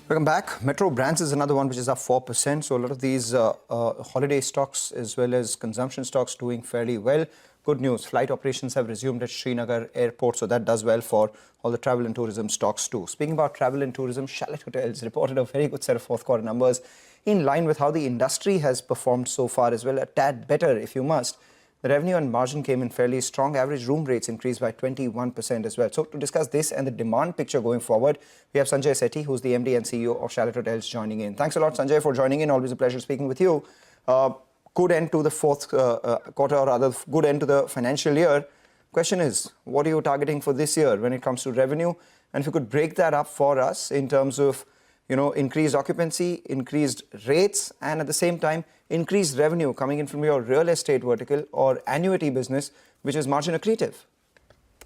Welcome back. Metro Brands is another one which is up 4%. So a lot of these holiday stocks as well as consumption stocks doing fairly well. Good news, flight operations have resumed at Srinagar Airport, so that does well for all the travel and tourism stocks too. Speaking about travel and tourism, Chalet Hotels reported a very good set of fourth quarter numbers in line with how the industry has performed so far as well, a tad better if you must. The revenue and margin came in fairly strong. Average room rates increased by 21% as well. So to discuss this and the demand picture going forward, we have Sanjay Sethi, who's the MD and CEO of Chalet Hotels, joining in. Thanks a lot, Sanjay, for joining in. Always a pleasure speaking with you. Good end to the fourth quarter, or rather good end to the financial year. Question is, what are you targeting for this year when it comes to revenue? And if you could break that up for us in terms of, increased occupancy, increased rates, and at the same time, increased revenue coming in from your real estate vertical or annuity business, which is margin accretive.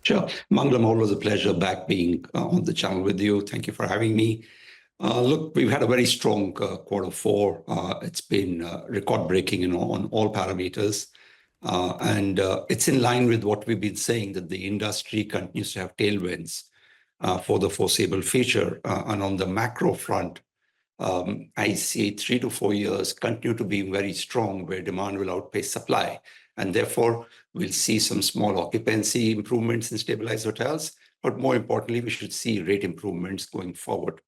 Sure. Mangalam, always a pleasure back being on the channel with you. Thank you for having me. Look, we've had a very strong quarter four. It's been record-breaking on all parameters. And it's in line with what we've been saying, that the industry continues to have tailwinds for the foreseeable future. And on the macro front, I see 3 to 4 years continue to be very strong, where demand will outpace supply. And therefore, we'll see some small occupancy improvements in stabilized hotels. But more importantly, we should see rate improvements going forward.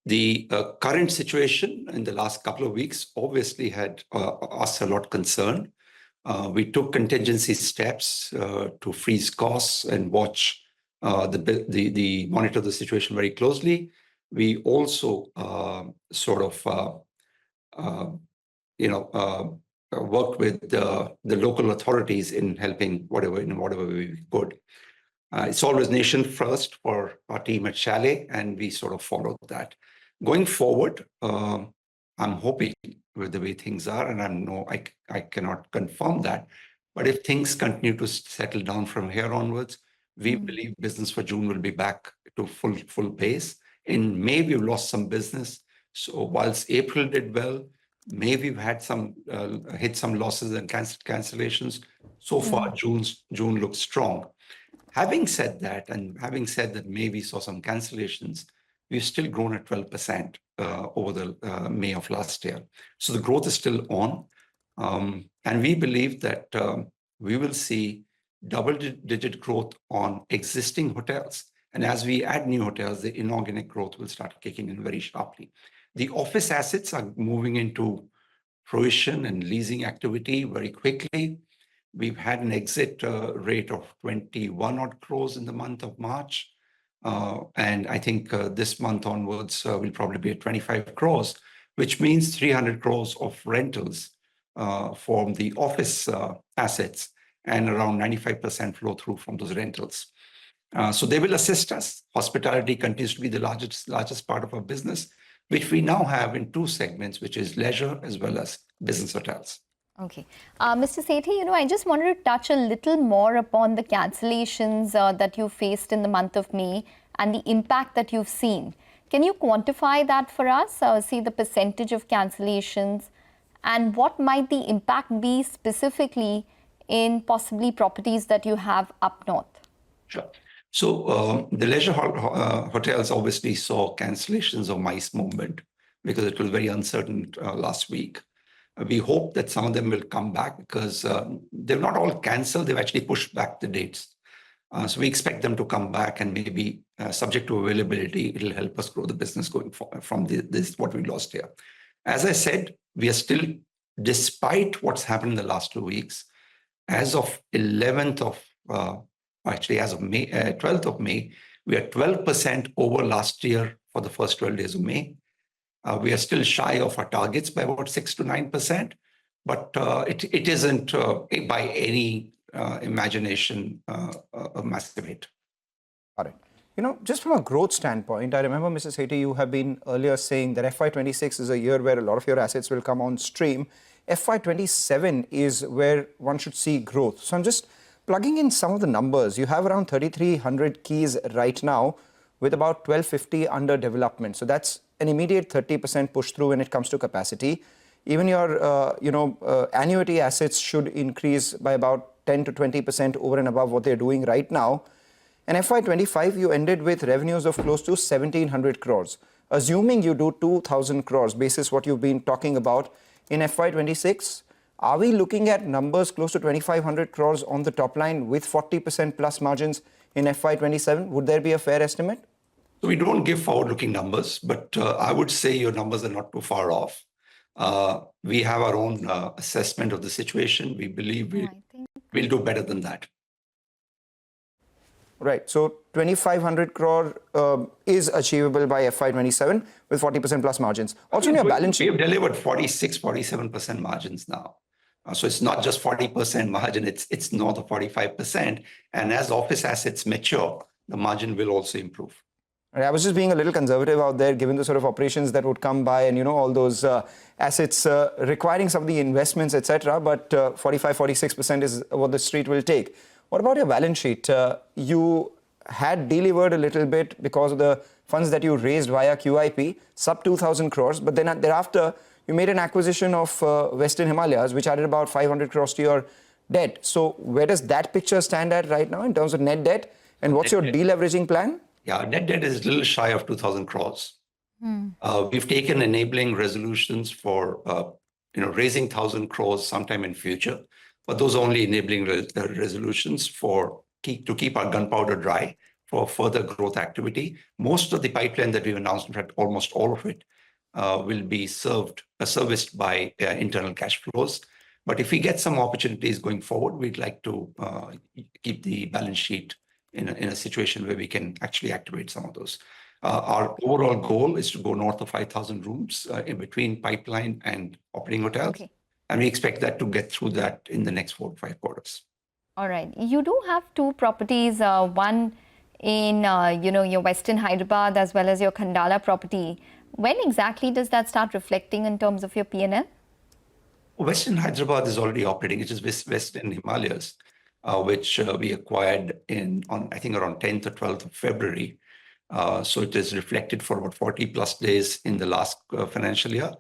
The current situation in the last couple of weeks obviously had us a lot concerned. We took contingency steps to freeze costs and watch monitor the situation very closely. We also worked with the local authorities in helping in whatever way we could. It's always nation first for our team at Chalet, and we sort of followed that. Going forward, I'm hoping with the way things are, and I cannot confirm that, but if things continue to settle down from here onwards, we believe business for June will be back to full pace. In May, we've lost some business. So whilst April did well, May we've had hit some losses and cancellations. So far, June looks strong. Having said that, and having said that May we saw some cancellations, we've still grown at 12% over the May of last year. So the growth is still on. And we believe that we will see double-digit growth on existing hotels. And as we add new hotels, the inorganic growth will start kicking in very sharply. The office assets are moving into fruition and leasing activity very quickly. We've had an exit rate of 21 odd crores in the month of March. And I think this month onwards, we'll probably be at 25 crores, which means 300 crores of rentals from the office assets and around 95% flow through from those rentals. So they will assist us. Hospitality continues to be the largest part of our business, which we now have in two segments, which is leisure as well as business hotels. Okay. Mr. Sethi, I just wanted to touch a little more upon the cancellations that you faced in the month of May and the impact that you've seen. Can you quantify that for us? See the percentage of cancellations and what might the impact be specifically in possibly properties that you have up north? Sure. So the leisure hotels obviously saw cancellations of MICE movement because it was very uncertain last week. We hope that some of them will come back because they've not all canceled, they've actually pushed back the dates. So we expect them to come back, and maybe subject to availability, it'll help us grow the business going forward from this what we lost here. As I said, we are still, despite what's happened in the last 2 weeks, as of 11th of, as of May, 12th of May, we are 12% over last year for the first 12 days of May. We are still shy of our targets by about 6 to 9%, but it isn't by any imagination a massive hit. Got it. Just from a growth standpoint, I remember, Mrs. Sethi, you have been earlier saying that FY26 is a year where a lot of your assets will come on stream. FY27 is where one should see growth. So I'm just plugging in some of the numbers. You have around 3,300 keys right now with about 1,250 under development. So that's an immediate 30% push through when it comes to capacity. Even your, annuity assets should increase by about 10 to 20% over and above what they're doing right now. And FY25, you ended with revenues of close to 1,700 crores. Assuming you do 2,000 crores, basis what you've been talking about in FY26, are we looking at numbers close to 2,500 crores on the top line with 40% plus margins in FY27? Would there be a fair estimate? So we don't give forward-looking numbers, but I would say your numbers are not too far off. We have our own assessment of the situation. We believe we'll do better than that. Right. So 2,500 crore is achievable by FY27 with 40% plus margins. Also in your balance sheet. We have delivered 46, 47% margins now. So it's not just 40% margin, it's north of 45%. And as office assets mature, the margin will also improve. I was just being a little conservative out there, given the sort of operations that would come by and, all those assets requiring some of the investments, etc. But 45, 46% is what the street will take. What about your balance sheet? You had delivered a little bit because of the funds that you raised via QIP, sub 2,000 crores. But then thereafter, you made an acquisition of Western Himalayas, which added about 500 crores to your debt. So where does that picture stand at right now in terms of net debt? And what's your deleveraging plan? Yeah, net debt is a little shy of 2,000 crores. We've taken enabling resolutions for raising 1,000 crores sometime in future, but those are only enabling resolutions to keep our gunpowder dry for further growth activity. Most of the pipeline that we've announced, in fact, almost all of it, will be serviced by internal cash flows. But if we get some opportunities going forward, we'd like to keep the balance sheet in a situation where we can actually activate some of those. Our overall goal is to go north of 5,000 rooms in between pipeline and operating hotels. Okay. And we expect that to get through that in the next 4 to 5 quarters. All right. You do have 2 properties, one in your Western Hyderabad as well as your Khandala property. When exactly does that start reflecting in terms of your P&L? Western Hyderabad is already operating. It is Western Himalayas, which we acquired on I think around 10th or 12th of February. So it is reflected for about 40 plus days in the last financial year.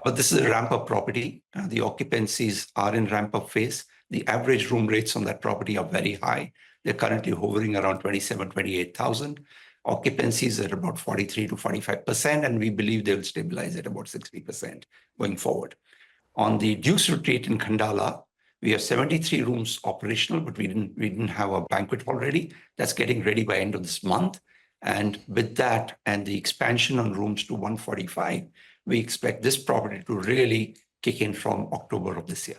But this is a ramp-up property. The occupancies are in ramp-up phase. The average room rates on that property are very high. They're currently hovering around 27,000, 28,000. Occupancies at about 43 to 45%, and we believe they will stabilize at about 60% going forward. On the Duke's Retreat in Khandala, we have 73 rooms operational, but we didn't have a banquet hall ready. That's getting ready by end of this month. And with that and the expansion on rooms to 145, we expect this property to really kick in from October of this year.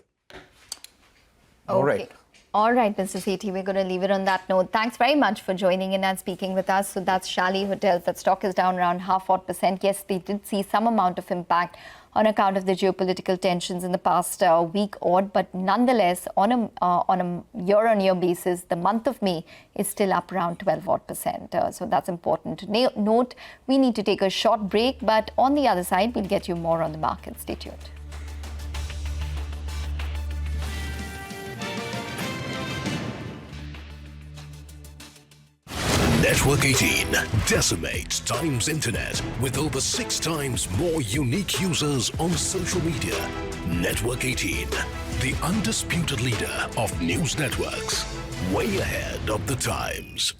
All right. All right, Mr. Sethi, we're going to leave it on that note. Thanks very much for joining in and speaking with us. So that's Chalet Hotels. That stock is down around 0.5%. Yes, they did see some amount of impact on account of the geopolitical tensions in the past week odd, but nonetheless, on a year-on-year basis, the month of May is still up around 12%. So that's important to note. We need to take a short break, but on the other side, we'll get you more on the market. Stay tuned. Network 18 decimates Times Internet with over 6 times more unique users on social media. Network 18, the undisputed leader of news networks, way ahead of the times.